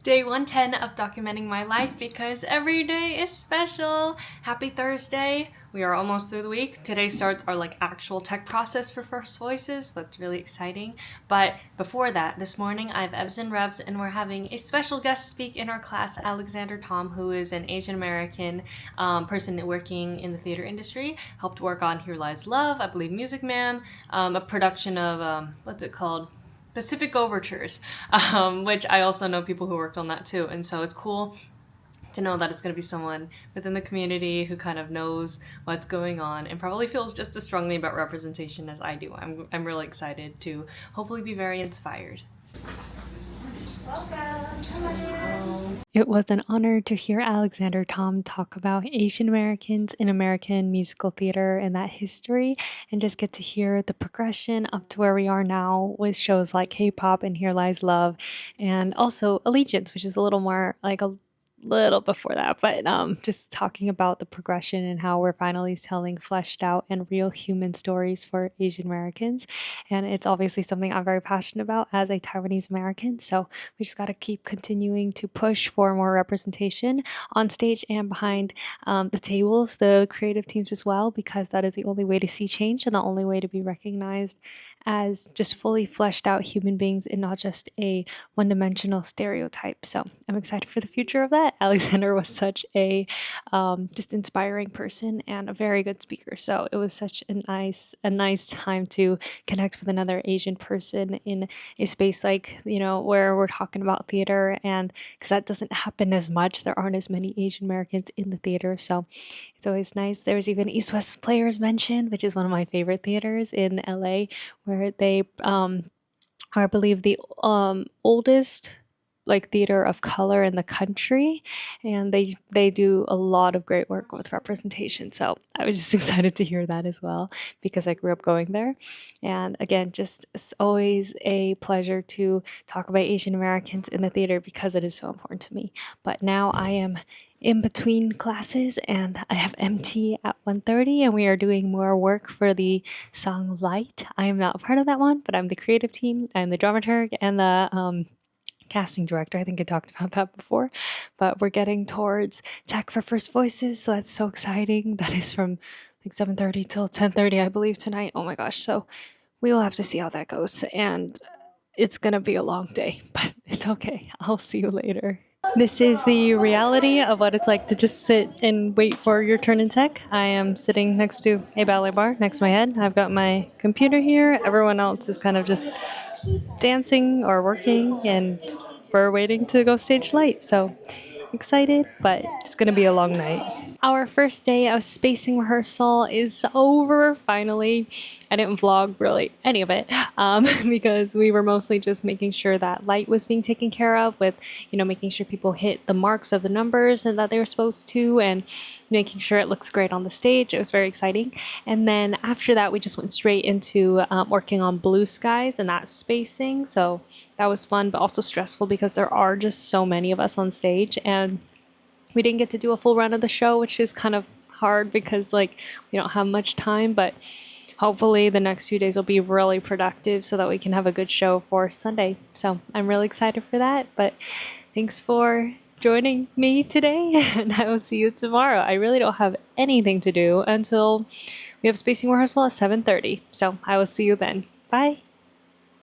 Day 110 of documenting my life because every day is special. Happy Thursday. We are almost through the week. Today starts our actual tech process for First Voices. That's really exciting. But before that, this morning I have Evs and Revs and we're having a special guest speak in our class, Alexander Tom, who is an Asian American person working in the theater industry. Helped work on Here Lies Love, I believe Music Man, a production of, what's it called? Pacific Overtures, which I also know people who worked on that too, and so it's cool to know that it's going to be someone within the community who kind of knows what's going on and probably feels just as strongly about representation as I do. I'm really excited to hopefully be very inspired. Welcome. Hello. It was an honor to hear Alexander Tom talk about Asian Americans in American musical theater and that history, and just get to hear the progression up to where we are now with shows like K-pop and Here Lies Love, and also Allegiance, which is a little more like a little before that, but just talking about the progression and how we're finally telling fleshed out and real human stories for Asian Americans. And it's obviously something I'm very passionate about as a Taiwanese American, so we just got to keep continuing to push for more representation on stage and behind the tables, the creative teams as well, because that is the only way to see change and the only way to be recognized as just fully fleshed out human beings and not just a one-dimensional stereotype. So I'm excited for the future of that. Alexander was such a just inspiring person and a very good speaker. So it was such a nice time to connect with another Asian person in a space like, where we're talking about theater, and because that doesn't happen as much. There aren't as many Asian Americans in the theater, so it's always nice. There's even East West Players mentioned, which is one of my favorite theaters in LA, where they are, I believe, the oldest theater of color in the country, and they do a lot of great work with representation. So I was just excited to hear that as well, because I grew up going there. And again, just it's always a pleasure to talk about Asian Americans in the theater because it is so important to me. But now I am in between classes and I have MT at 1:30, and we are doing more work for the song Light. I am not a part of that one, but I'm the creative team. I'm the dramaturg and the casting director. I think I talked about that before, but we're getting towards tech for First Voices, so that's so exciting. That is from 7:30 till 10:30, I believe, tonight. Oh my gosh. So we will have to see how that goes, and it's gonna be a long day, but it's okay. I'll see you later. This is the reality of what it's like to just sit and wait for your turn in tech. I am sitting next to a ballet bar next to my head. I've got my computer here. Everyone else is kind of just dancing or working, and we're waiting to go stage light. So excited, but it's gonna be a long night. Our first day of spacing rehearsal is over finally. I didn't vlog really any of it because we were mostly just making sure that light was being taken care of, with making sure people hit the marks of the numbers and that they were supposed to, and making sure it looks great on the stage. It was very exciting. And then after that, we just went straight into working on blue skies and that spacing. So that was fun, but also stressful because there are just so many of us on stage, and we didn't get to do a full run of the show, which is kind of hard because we don't have much time, but hopefully the next few days will be really productive so that we can have a good show for Sunday. So I'm really excited for that, but thanks for joining me today, and I will see you tomorrow. I really don't have anything to do until we have spacing rehearsal at 7:30, so I will see you then. Bye.